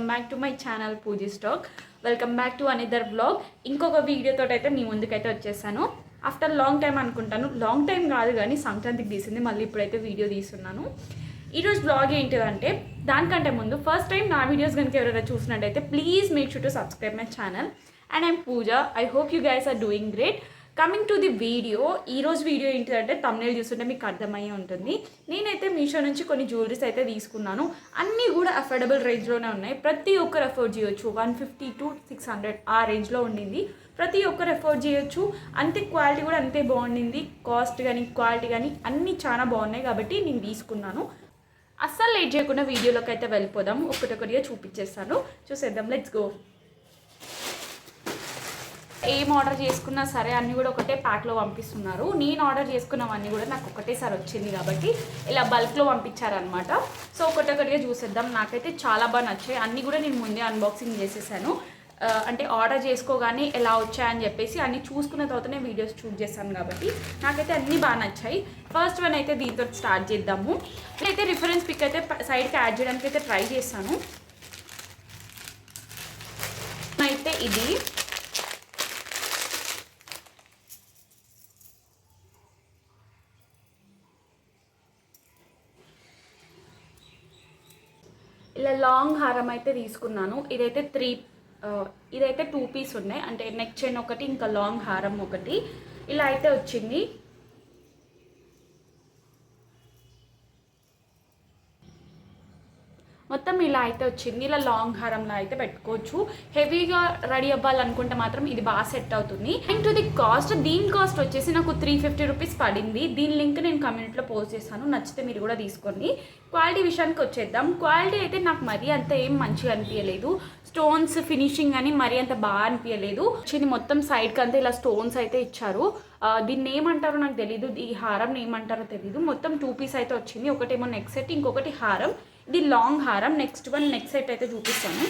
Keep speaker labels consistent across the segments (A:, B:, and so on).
A: Back to my channel Pooji stock. Welcome back to another vlog. ఇంకొక వీడియోతో అయితే మీ ముందుకైతే వచ్చేసాను. ఆఫ్టర్ లాంగ్ టైం అనుకుంటాను, లాంగ్ టైం కాదు కానీ సంక్రాంతికి తీసింది, మళ్ళీ ఇప్పుడైతే వీడియో తీస్తున్నాను. ఈరోజు వ్లాగ్ ఏంటిదంటే దానికంటే ముందు ఫస్ట్ టైం నా వీడియోస్ కనుక ఎవరైనా చూసినట్టయితే please make sure to subscribe my channel. And I'm Pooja. I hope you guys are doing great. Coming to the video, ఈరోజు వీడియో ఏంటిదంటే thumbnail చూస్తుంటే మీకు అర్థమయ్యే ఉంటుంది. నేనైతే మీషో నుంచి కొన్ని జ్యువెలరీస్ అయితే తీసుకున్నాను. అన్నీ కూడా అఫోర్డబుల్ రేంజ్లోనే ఉన్నాయి. ప్రతి ఒక్కరు అఫోర్డ్ చేయొచ్చు. 150 to 600 ఆ రేంజ్లో ఉండింది. ప్రతి ఒక్కరు అఫోర్డ్ చేయొచ్చు. అంతే క్వాలిటీ కూడా అంతే బాగుండింది. కాస్ట్ కానీ క్వాలిటీ కానీ అన్నీ చాలా బాగున్నాయి కాబట్టి నేను తీసుకున్నాను. అస్సలు లేట్ చేయకుండా వీడియోలోకి అయితే వెళ్ళిపోదాం. ఒకటొకటిగా చూపించేస్తాను, చూసేద్దాం. Let's go. ఏం ఆర్డర్ చేసుకున్నా సరే అన్నీ కూడా ఒకటే ప్యాక్లో పంపిస్తున్నారు. నేను ఆర్డర్ చేసుకున్నవన్నీ కూడా నాకు ఒకటేసారి వచ్చింది కాబట్టి ఇలా బల్క్లో పంపించారనమాట. సో ఒకటొకటిగా చూసేద్దాం. నాకైతే చాలా బాగా నచ్చాయి. అన్నీ కూడా నేను ముందే అన్బాక్సింగ్ చేసేసాను. అంటే ఆర్డర్ చేసుకోగానే ఎలా వచ్చాయని చెప్పేసి అన్నీ చూసుకున్న తర్వాతనే వీడియోస్ షూట్ చేశాను కాబట్టి నాకైతే అన్నీ బాగా నచ్చాయి. ఫస్ట్ వన్ అయితే దీంతో స్టార్ట్ చేద్దాము. నేనైతే రిఫరెన్స్ పిక్ అయితే సైడ్కి యాడ్ చేయడానికి అయితే ట్రై చేశాను. అయితే ఇది ఇలా లాంగ్ హారం అయితే తీసుకున్నాను. ఇదైతే ఇదైతే 2 పీస్ ఉన్నాయి. అంటే నెక్ చైన్ ఒకటి, ఇంకా లాంగ్ హారం ఒకటి ఇలా అయితే వచ్చింది. మొత్తం ఇలా అయితే వచ్చింది. ఇలా లాంగ్ హారంలో అయితే పెట్టుకోవచ్చు. హెవీగా రెడీ అవ్వాలనుకుంటే మాత్రం ఇది బాగా సెట్ అవుతుంది. అండ్ టు ది కాస్ట్, దీని కాస్ట్ వచ్చేసి నాకు 350 రూపీస్ పడింది. దీని లింక్ నేను కమ్యూనిటీలో పోస్ట్ చేస్తాను, నచ్చితే మీరు కూడా తీసుకోండి. క్వాలిటీ విషయానికి వచ్చేద్దాం. క్వాలిటీ అయితే నాకు మరీ అంత ఏం మంచిగా అనిపించలేదు. స్టోన్స్ ఫినిషింగ్ అని మరీ అంత బాగా అనిపించలేదు. వచ్చింది మొత్తం సైడ్కి అంతా ఇలా స్టోన్స్ అయితే ఇచ్చారు. దీన్ని ఏమంటారో నాకు తెలీదు, ఈ హారం ఏమంటారో తెలీదు. మొత్తం 2 పీస్ అయితే వచ్చింది. ఒకటేమో నెక్ సెట్, ఇంకొకటి హారం. ఇది లాంగ్ హారం. నెక్స్ట్ వన్ నెక్ సెట్ అయితే చూపిస్తాను.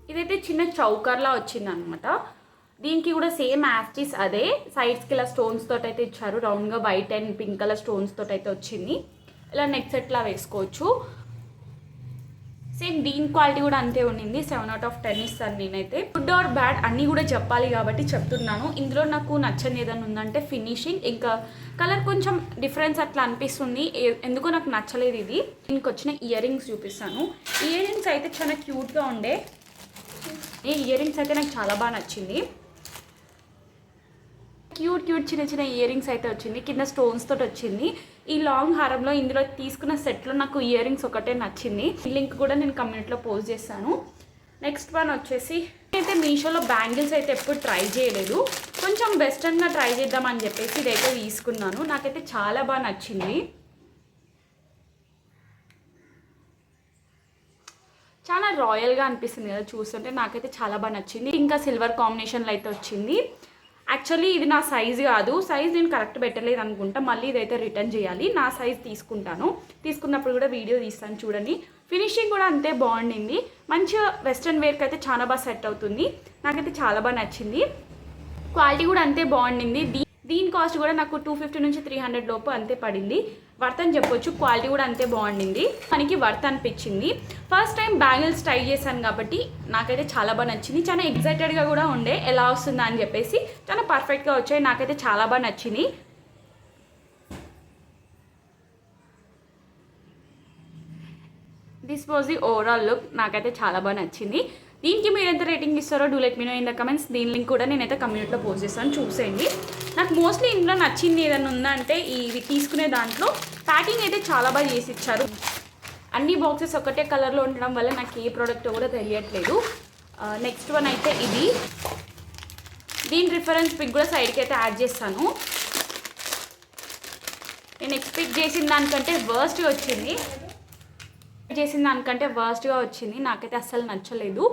A: ఇదైతే చిన్న చౌకర్లా వచ్చింది అనమాట. దీనికి కూడా సేమ్ యాస్టీస్ అదే సైడ్స్కి ఇలా స్టోన్స్ తోటి అయితే ఇచ్చారు. రౌండ్గా white and pink colour stones తోటి అయితే వచ్చింది. ఇలా నెక్ సెట్లా వేసుకోవచ్చు. సేమ్ దీని క్వాలిటీ కూడా అంతే ఉండింది. 7 out of 10 ఇస్తాను నేనైతే. గుడ్ ఆర్ బ్యాడ్ అన్నీ కూడా చెప్పాలి కాబట్టి చెప్తున్నాను. ఇందులో నాకు నచ్చని ఏదైనా ఉందంటే ఫినిషింగ్, ఇంకా కలర్ కొంచెం డిఫరెన్స్ అట్లా అనిపిస్తుంది. ఎందుకో నాకు నచ్చలేదు ఇది. దీనికి వచ్చిన ఇయర్ రింగ్స్ చూపిస్తాను. ఇయర్ రింగ్స్ అయితే చాలా క్యూట్గా ఉండే. ఈ ఇయర్ రింగ్స్ అయితే నాకు చాలా బాగా నచ్చింది. క్యూట్ చిన్న చిన్న ఇయర్ రింగ్స్ అయితే వచ్చింది. కింద స్టోన్స్ తోటి వచ్చింది. ఈ లాంగ్ హారంలో ఇందులో తీసుకున్న సెట్లో నాకు ఇయర్ రింగ్స్ ఒకటే నచ్చింది. లింక్ కూడా నేను కమ్యూనిటీలో పోస్ట్ చేస్తాను. నెక్స్ట్ వన్ వచ్చేసి, నేనైతే మీషోలో బ్యాంగిల్స్ అయితే ఎప్పుడు ట్రై చేయలేదు. కొంచెం వెస్టర్న్గా ట్రై చేద్దామని చెప్పేసి ఇదైతే తీసుకున్నాను. నాకైతే చాలా బాగా నచ్చింది. చాలా రాయల్గా అనిపిస్తుంది కదా చూస్తుంటే. నాకైతే చాలా బాగా నచ్చింది. ఇంకా సిల్వర్ కాంబినేషన్లో అయితే వచ్చింది. యాక్చువల్లీ ఇది నా సైజ్ కాదు, సైజ్ నేను కరెక్ట్ పెట్టలేదు అనుకుంటా. మళ్ళీ ఇదైతే రిటర్న్ చేయాలి. నా సైజ్ తీసుకుంటాను. తీసుకున్నప్పుడు కూడా వీడియో తీస్తాను చూడండి. ఫినిషింగ్ కూడా అంతే బాగుండింది. మంచిగా వెస్ట్రన్ వేర్కి అయితే చాలా బాగా సెట్ అవుతుంది. నాకైతే చాలా బాగా నచ్చింది. క్వాలిటీ కూడా అంతే బాగుండింది. దీని కాస్ట్ కూడా నాకు 250 నుంచి 300 లోపు అంతే పడింది. వర్త్ అని చెప్పొచ్చు. క్వాలిటీ కూడా అంతే బాగుండింది. మనకి వర్త్ అనిపించింది. ఫస్ట్ టైం బ్యాంగిల్స్ ట్రై చేశాను కాబట్టి నాకైతే చాలా బాగా నచ్చింది. చాలా ఎక్సైటెడ్గా కూడా ఉండే ఎలా వస్తుందా అని చెప్పేసి. చాలా పర్ఫెక్ట్గా వచ్చాయి. నాకైతే చాలా బాగా నచ్చింది. This was the overall look. నాకైతే చాలా బాగా నచ్చింది. దీనికి మీరు ఎంత రేటింగ్ ఇస్తారో do let me know in the comments. దీని లింక్ కూడా నేనైతే కమ్యూనిటీలో పోస్ట్ చేస్తాను, చూసేయండి. నాకు మోస్ట్లీ ఇందులో నచ్చింది ఏదైనా ఉందంటే ఇవి తీసుకునే దాంట్లో ప్యాకింగ్ అయితే చాలా బాగా చేసి ఇచ్చారు. అన్ని బాక్సెస్ ఒకటే కలర్లో ఉండడం వల్ల నాకు ఏ ప్రోడక్ట్ కూడా తెలియట్లేదు. నెక్స్ట్ వన్ అయితే ఇది. దీని రిఫరెన్స్ పిక్ కూడా సైడ్కి అయితే యాడ్ చేస్తాను. నేను ఎక్స్పెక్ట్ చేసిన దానికంటే వర్స్ట్గా వచ్చింది. నాకైతే అస్సలు నచ్చలేదు.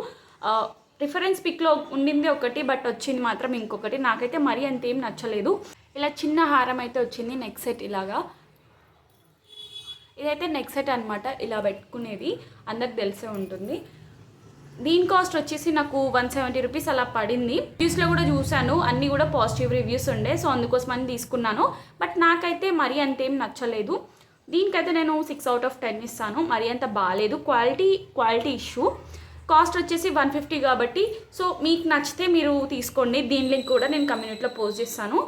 A: రిఫరెన్స్ పిక్లో ఉండింది ఒకటి, బట్ వచ్చింది మాత్రం ఇంకొకటి. నాకైతే మరీ అంతేం నచ్చలేదు. ఇలా చిన్న హారం అయితే వచ్చింది. నెక్ సెట్ ఇలాగా. ఇదైతే నెక్ సెట్ అనమాట. ఇలా పెట్టుకునేది అందరికి తెలిసే ఉంటుంది. దీని కాస్ట్ వచ్చేసి నాకు 170 రూపీస్ అలా పడింది. రివ్యూస్లో కూడా చూశాను, అన్నీ కూడా పాజిటివ్ రివ్యూస్ ఉండే. సో అందుకోసమని తీసుకున్నాను. బట్ నాకైతే మరీ అంతేం నచ్చలేదు. దీనికైతే నేను 6/10 ఇస్తాను. మరి అంత బాగాలేదు, క్వాలిటీ ఇష్యూ. కాస్ట్ వచ్చేసి 150 కాబట్టి సో మీకు నచ్చితే మీరు తీసుకోండి. దీని లింక్ కూడా నేను కమ్యూనిటీలో పోస్ట్ చేస్తాను.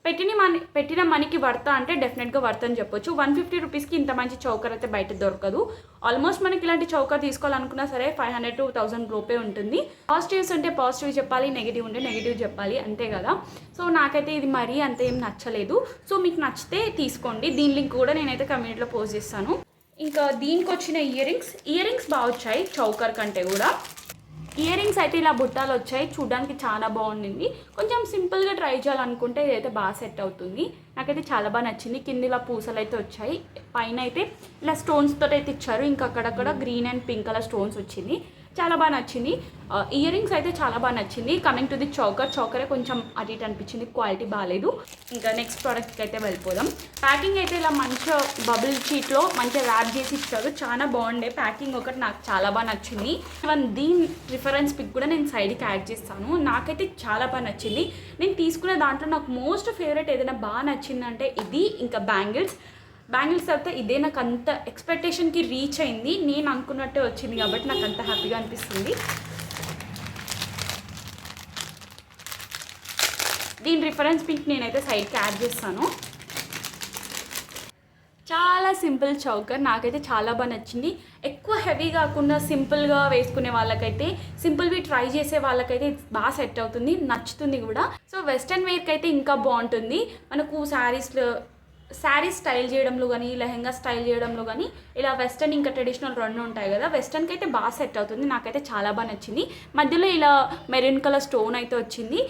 A: పెట్టిన మనీకి వర్త అంటే డెఫినెట్గా వర్త్ అని చెప్పొచ్చు. 150 రూపీస్కి ఇంత మంచి చౌకర్ అయితే బయట దొరకదు. ఆల్మోస్ట్ మనకి ఇలాంటి చౌకర్ తీసుకోవాలనుకున్నా సరే 500 to 1000 రూపే ఉంటుంది. పాజిటివ్స్ ఉంటే పాజిటివ్ చెప్పాలి, నెగిటివ్ ఉంటే నెగిటివ్ చెప్పాలి, అంతే కదా. సో నాకైతే ఇది మరీ అంత ఏం నచ్చలేదు. సో మీకు నచ్చితే తీసుకోండి. దీని లింక్ కూడా నేనైతే కమ్యూనిటీలో పోస్ట్ చేస్తాను. ఇంకా దీనికి వచ్చిన ఇయర్ రింగ్స్ బాగా వచ్చాయి చౌకర్ కంటే కూడా. ఇయర్ రింగ్స్ అయితే ఇలా బుట్టాలు వచ్చాయి, చూడడానికి చాలా బాగుండింది. కొంచెం సింపుల్గా ట్రై చేయాలనుకుంటే ఇదైతే బాగా సెట్ అవుతుంది. నాకైతే చాలా బాగా నచ్చింది. కింద ఇలా పూసలు అయితే వచ్చాయి, పైన అయితే ఇలా స్టోన్స్తో అయితే ఇచ్చారు. ఇంకా అక్కడక్కడ green and pink colour stones వచ్చింది, చాలా బాగా నచ్చింది. ఇయర్ రింగ్స్ అయితే చాలా బాగా నచ్చింది. కమింగ్ టు ది చౌకరే కొంచెం అటు ఇటు అనిపించింది, క్వాలిటీ బాగాలేదు. ఇంకా నెక్స్ట్ ప్రోడక్ట్కి అయితే వెళ్ళిపోదాం. ప్యాకింగ్ అయితే ఇలా మంచిగా బబుల్ షీట్లో మంచిగా ర్యాప్ చేసి ఇచ్చారు, చాలా బాగుండే ప్యాకింగ్. ఒకటి నాకు చాలా బాగా నచ్చింది. దీని రిఫరెన్స్ పిక్ కూడా నేను సైడ్కి యాడ్ చేస్తాను. నాకైతే చాలా బాగా నచ్చింది. నేను తీసుకునే దాంట్లో నాకు మోస్ట్ ఫేవరెట్ ఏదైనా బాగా నచ్చిందంటే ఇది. ఇంకా బ్యాంగిల్స్ అయితే ఇదే నాకు అంత ఎక్స్పెక్టేషన్కి రీచ్ అయింది. నేను అనుకున్నట్టే వచ్చింది కాబట్టి నాకు అంత హ్యాపీగా అనిపిస్తుంది. దీని రిఫరెన్స్ పిక్ నేనైతే సైడ్కి యాడ్ చేస్తాను. చాలా సింపుల్ చౌకర్, నాకైతే చాలా బాగా నచ్చింది. ఎక్కువ హెవీ కాకుండా సింపుల్గా వేసుకునే వాళ్ళకైతే, సింపుల్వి ట్రై చేసే వాళ్ళకైతే బాగా సెట్ అవుతుంది, నచ్చుతుంది కూడా. సో వెస్ట్రన్ వేర్కి అయితే ఇంకా బాగుంటుంది. మనకు శారీస్ స్టైల్ చేయడంలో కానీ, లెహెంగా స్టైల్ చేయడంలో కానీ, ఇలా వెస్ట్రన్ ఇంకా ట్రెడిషనల్ రెండు ఉంటాయి కదా, వెస్ట్రన్కి అయితే బాగా సెట్ అవుతుంది. నాకైతే చాలా బాగా నచ్చింది. మధ్యలో ఇలా మెరూన్ కలర్ స్టోన్ అయితే వచ్చింది.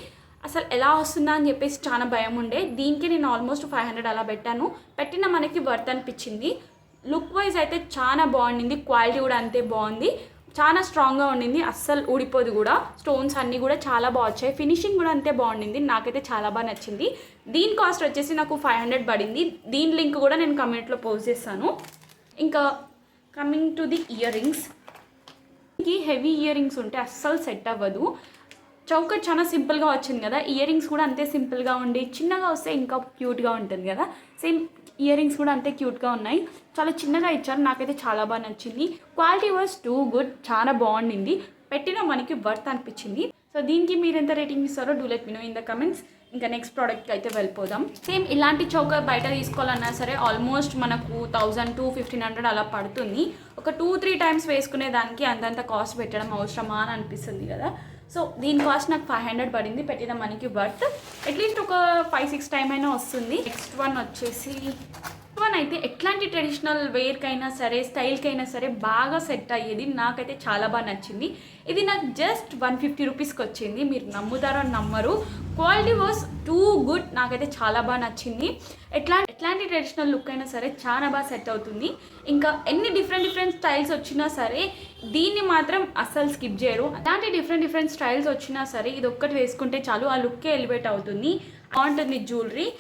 A: అసలు ఎలా వస్తుందా అని చెప్పేసి చాలా భయం ఉండే. దీనికి నేను ఆల్మోస్ట్ 500 అలా పెట్టిన మనకి వర్త్ అనిపించింది. లుక్ వైజ్ అయితే చాలా బాగుండింది, క్వాలిటీ కూడా అంతే బాగుంది, చాలా స్ట్రాంగ్గా ఉండింది, అస్సలు ఊడిపోదు కూడా. స్టోన్స్ అన్నీ కూడా చాలా బాగా వచ్చాయి, ఫినిషింగ్ కూడా అంతే బాగుండింది. నాకైతే చాలా బాగా నచ్చింది. దీని కాస్ట్ వచ్చేసి నాకు 500 పడింది. దీని లింక్ కూడా నేను కమ్యూనిటీలో పోస్ట్ చేస్తాను. ఇంకా coming to the ear rings, heavy ear rings ఉంటే అస్సలు సెట్ అవ్వదు. చౌకర్ చాలా సింపుల్గా వచ్చింది కదా, ఇయర్ రింగ్స్ కూడా అంతే సింపుల్గా ఉండి చిన్నగా వస్తే ఇంకా క్యూట్గా ఉంటుంది కదా. సేమ్ ఇయర్ రింగ్స్ కూడా అంతే క్యూట్గా ఉన్నాయి, చాలా చిన్నగా ఇచ్చారు. నాకైతే చాలా బాగా నచ్చింది. క్వాలిటీ వాజ్ టూ గుడ్, చాలా బాగుండింది. పెట్టిన మనకి వర్త్ అనిపించింది. సో దీనికి మీరు ఎంత రేటింగ్ ఇస్తారో do let me know in the comments. ఇంకా నెక్స్ట్ ప్రోడక్ట్కి అయితే వెళ్ళిపోదాం. సేమ్ ఇలాంటి చౌకర్ బయట తీసుకోవాలన్నా సరే ఆల్మోస్ట్ మనకు 1000 to 1500 అలా పడుతుంది. ఒక 2-3 టైమ్స్ వేసుకునే దానికి అంతంత కాస్ట్ పెట్టడం అవసరమా అని అనిపిస్తుంది కదా. సో దీని కాస్ట్ నాకు 500 పడింది. పెట్టిన మనకి వర్త్ అట్లీస్ట్ ఒక 5-6 టైం అయినా వస్తుంది. నెక్స్ట్ వన్ వచ్చేసి అయితే ఎట్లాంటి ట్రెడిషనల్ వేర్కైనా సరే, స్టైల్కైనా సరే బాగా సెట్ అయ్యేది. నాకైతే చాలా బాగా నచ్చింది. ఇది నాకు జస్ట్ 150 రూపీస్కి వచ్చింది. మీరు నమ్ముతారో నమ్మరు, క్వాలిటీ వాజ్ టూ గుడ్. నాకైతే చాలా బాగా నచ్చింది. ఎట్లాంటి ట్రెడిషనల్ లుక్ అయినా సరే చాలా బాగా సెట్ అవుతుంది. ఇంకా ఎన్ని డిఫరెంట్ స్టైల్స్ వచ్చినా సరే దీన్ని మాత్రం అస్సలు స్కిప్ చేయరు. అలాంటి డిఫరెంట్ స్టైల్స్ వచ్చినా సరే ఇది ఒక్కటి వేసుకుంటే చాలు, ఆ లుక్కే ఎలివేట్ అవుతుంది, బాగుంటుంది. జ్యువెలరీ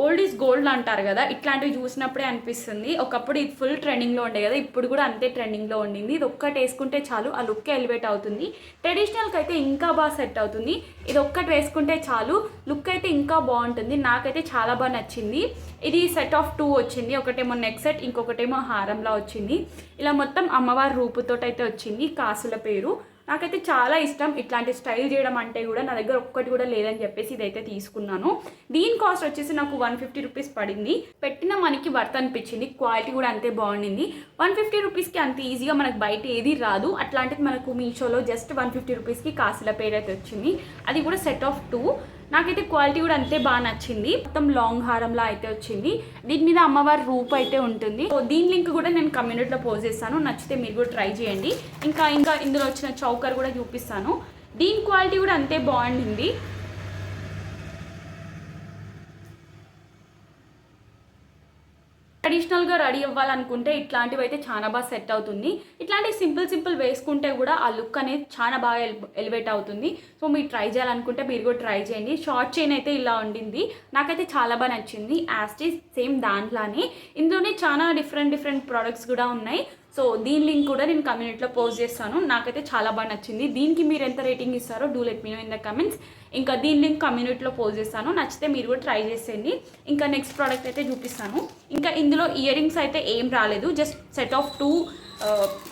A: ఓల్డ్ ఈజ్ గోల్డ్ అంటారు కదా, ఇట్లాంటివి చూసినప్పుడే అనిపిస్తుంది. ఒకప్పుడు ఇది ఫుల్ ట్రెండింగ్లో ఉండే కదా, ఇప్పుడు కూడా అంతే ట్రెండింగ్లో ఉండింది. ఇది ఒక్కటి వేసుకుంటే చాలు, ఆ లుక్ ఎలివేట్ అవుతుంది. ట్రెడిషనల్కి అయితే ఇంకా బాగా సెట్ అవుతుంది. ఇది ఒక్కటి వేసుకుంటే చాలు, లుక్ అయితే ఇంకా బాగుంటుంది. నాకైతే చాలా బాగా నచ్చింది. ఇది సెట్ ఆఫ్ 2 వచ్చింది. ఒకటేమో నెక్ సెట్, ఇంకొకటేమో హారంలా వచ్చింది. ఇలా మొత్తం అమ్మవారి రూపుతోటి అయితే వచ్చింది, కాసుల పేరు. నాకైతే చాలా ఇష్టం ఇట్లాంటి స్టైల్ చేయడం అంటే కూడా. నా దగ్గర ఒక్కటి కూడా లేదని చెప్పేసి ఇదైతే తీసుకున్నాను. దీని కాస్ట్ వచ్చేసి నాకు 150 రూపీస్ పడింది. పెట్టిన మనకి వర్త్ అనిపించింది, క్వాలిటీ కూడా అంతే బాగుండింది. 150 రూపీస్కి అంత ఈజీగా మనకు బయట ఏది రాదు. అట్లాంటిది మనకు మీషోలో జస్ట్ 150 రూపీస్కి కాసుల పేరు అయితే వచ్చింది, అది కూడా సెట్ ఆఫ్ 2. నాకైతే క్వాలిటీ కూడా అంతే బాగా నచ్చింది. మొత్తం లాంగ్ హారంలా అయితే వచ్చింది. దీని మీద అమ్మవారి రూపు అయితే ఉంటుంది. సో దీని లింక్ కూడా నేను కమ్యూనిటీలో పోస్ట్ చేస్తాను, నచ్చితే మీరు కూడా ట్రై చేయండి. ఇంకా ఇందులో వచ్చిన చౌకర్ కూడా చూపిస్తాను. దీని క్వాలిటీ కూడా అంతే బాగుండింది. ట్రెడిషనల్గా రెడీ అవ్వాలనుకుంటే ఇట్లాంటివి అయితే చాలా బాగా సెట్ అవుతుంది. ఇట్లాంటి సింపుల్ వేసుకుంటే కూడా ఆ లుక్ అనేది చాలా బాగా ఎలివేట్ అవుతుంది. సో మీరు ట్రై చేయాలనుకుంటే మీరు కూడా ట్రై చేయండి. షార్ట్ చైన్ అయితే ఇలా ఉండింది, నాకైతే చాలా బాగా నచ్చింది. యాస్టీస్ సేమ్ దాంట్లోనే ఇందులోనే చాలా డిఫరెంట్ ప్రోడక్ట్స్ కూడా ఉన్నాయి. సో దీని లింక్ కూడా నేను కమ్యూనిటీలో పోస్ట్ చేస్తాను. నాకైతే చాలా బాగా నచ్చింది. దీనికి మీరు ఎంత రేటింగ్ ఇస్తారో do let me know in the comments. ఇంకా దీని లింక్ కమ్యూనిటీలో పోస్ట్ చేస్తాను, నచ్చితే మీరు కూడా ట్రై చేసేయండి. ఇంకా నెక్స్ట్ ప్రోడక్ట్ అయితే చూపిస్తాను. ఇంకా ఇందులో ఇయర్ రింగ్స్ అయితే ఏం రాలేదు, జస్ట్ సెట్ ఆఫ్ 2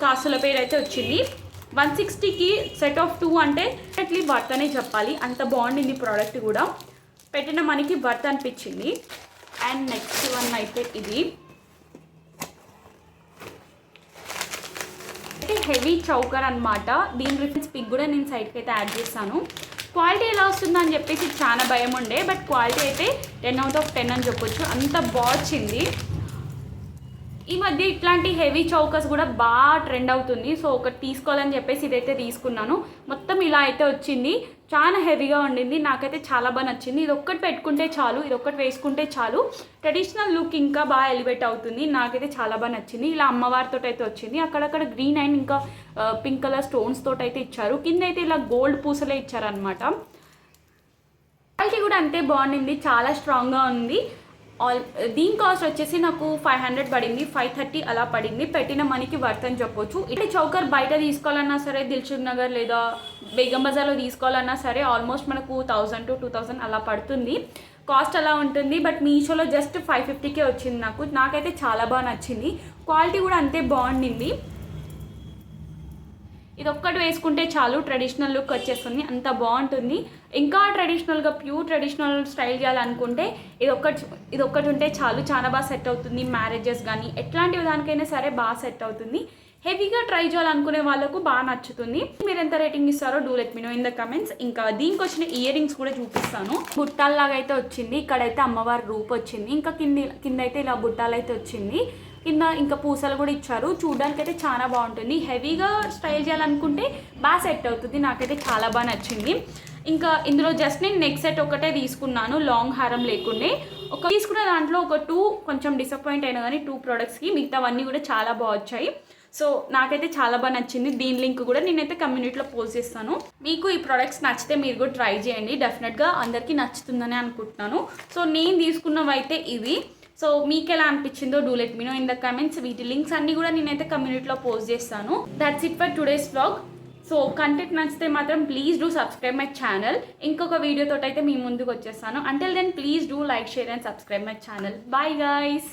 A: కాసుల పేరు అయితే వచ్చింది. 160కి సెట్ ఆఫ్ 2 అంటే అట్లీ వర్త్ అనే చెప్పాలి, అంత బాగుండింది ప్రోడక్ట్ కూడా. పెట్టిన మనకి వర్త్ అనిపించింది. అండ్ నెక్స్ట్ వన్ అయితే ఇది హెవీ చౌకర్ అనమాట. దీని రిఫరెన్స్ పిక్ కూడా నేను సైడ్కి అయితే యాడ్ చేస్తాను. క్వాలిటీ ఎలా వస్తుందని చెప్పేసి చాలా భయం ఉండే, బట్ క్వాలిటీ అయితే 10 out of 10 అని చెప్పొచ్చు, అంత బాగుంది. ఈ మధ్య ఇట్లాంటి హెవీ చౌకర్స్ కూడా బాగా ట్రెండ్ అవుతుంది. సో ఒకటి తీసుకోవాలని చెప్పేసి ఇదైతే తీసుకున్నాను. మొత్తం ఇలా అయితే వచ్చింది, చాలా హెవీగా ఉండింది. నాకైతే చాలా బాగా నచ్చింది. ఇది ఒక్కటి పెట్టుకుంటే చాలు, ఇది ఒక్కటి వేసుకుంటే చాలు, ట్రెడిషనల్ లుక్ ఇంకా బాగా ఎలివేట్ అవుతుంది. నాకైతే చాలా బాగా నచ్చింది. ఇలా అమ్మవారితో అయితే వచ్చింది, అక్కడక్కడ గ్రీన్ అండ్ ఇంకా పింక్ కలర్ స్టోన్స్ తోటి అయితే ఇచ్చారు. కింద అయితే ఇలా గోల్డ్ పూసలే ఇచ్చారనమాట. క్వాలిటీ కూడా అంతే బాగుండింది, చాలా స్ట్రాంగ్గా ఉంది. దీని కాస్ట్ వచ్చేసి నాకు 500 పడింది, 530 అలా పడింది. పెట్టిన మనకి వర్త్ అని చెప్పొచ్చు. ఇటు చౌకర్ బయట తీసుకోవాలన్నా సరే, దిల్సుఖ్ నగర్ లేదా బేగం బజార్లో తీసుకోవాలన్నా సరే ఆల్మోస్ట్ మనకు 1000 to 2000 అలా పడుతుంది, కాస్ట్ అలా ఉంటుంది. బట్ మీషోలో జస్ట్ 550కే వచ్చింది. నాకైతే చాలా బాగా నచ్చింది. క్వాలిటీ కూడా అంతే బాగుండింది. ఇది ఒక్కటి వేసుకుంటే చాలు, ట్రెడిషనల్ లుక్ వచ్చేస్తుంది, అంత బాగుంటుంది. ఇంకా ట్రెడిషనల్గా ప్యూర్ ట్రెడిషనల్ స్టైల్ చేయాలనుకుంటే ఇది ఒక్కటి ఉంటే చాలు, చాలా బాగా సెట్ అవుతుంది. మ్యారేజెస్ కానీ ఎట్లాంటి దానికైనా సరే బాగా సెట్ అవుతుంది. హెవీగా ట్రై చేయాలనుకునే వాళ్ళకు బాగా నచ్చుతుంది. మీరు ఎంత రేటింగ్ ఇస్తారో do let me know in the comments. ఇంకా దీనికి వచ్చిన ఇయర్ రింగ్స్ కూడా చూపిస్తాను. బుట్టాల్లాగా అయితే వచ్చింది, ఇక్కడైతే అమ్మవారి రూప్ వచ్చింది, ఇంకా కింద అయితే ఇలా బుట్టాలు అయితే వచ్చింది. కింద ఇంకా పూసలు కూడా ఇచ్చారు. చూడడానికి అయితే చాలా బాగుంటుంది. హెవీగా స్టైల్ చేయాలనుకుంటే బాగా సెట్ అవుతుంది. నాకైతే చాలా బాగా నచ్చింది. ఇంకా ఇందులో జస్ట్ నేను నెక్ సెట్ ఒకటే తీసుకున్నాను, లాంగ్ హారం లేకుండే. తీసుకున్న దాంట్లో ఒక 2 కొంచెం డిసప్పాయింట్ అయినా కానీ 2 ప్రోడక్ట్స్కి, మిగతావన్నీ కూడా చాలా బాగా వచ్చాయి. సో నాకైతే చాలా బాగా నచ్చింది. దీని లింక్ కూడా నేనైతే కమ్యూనిటీలో పోస్ట్ చేస్తాను. మీకు ఈ ప్రోడక్ట్స్ నచ్చితే మీరు కూడా ట్రై చేయండి, డెఫినెట్గా అందరికీ నచ్చుతుందని అనుకుంటున్నాను. సో నేను తీసుకున్నవి అయితే ఇవి. సో మీకు ఎలా అనిపించిందో do let me know in the comments. వీటి లింక్స్ అన్నీ కూడా నేనైతే కమ్యూనిటీలో పోస్ట్ చేస్తాను. That's it for today's vlog. So content నచ్చితే మాత్రం please do subscribe my channel. ఇంకొక వీడియోతో అయితే మీ ముందుకు వచ్చేస్తాను. Until then please do like, share and subscribe my channel. Bye guys.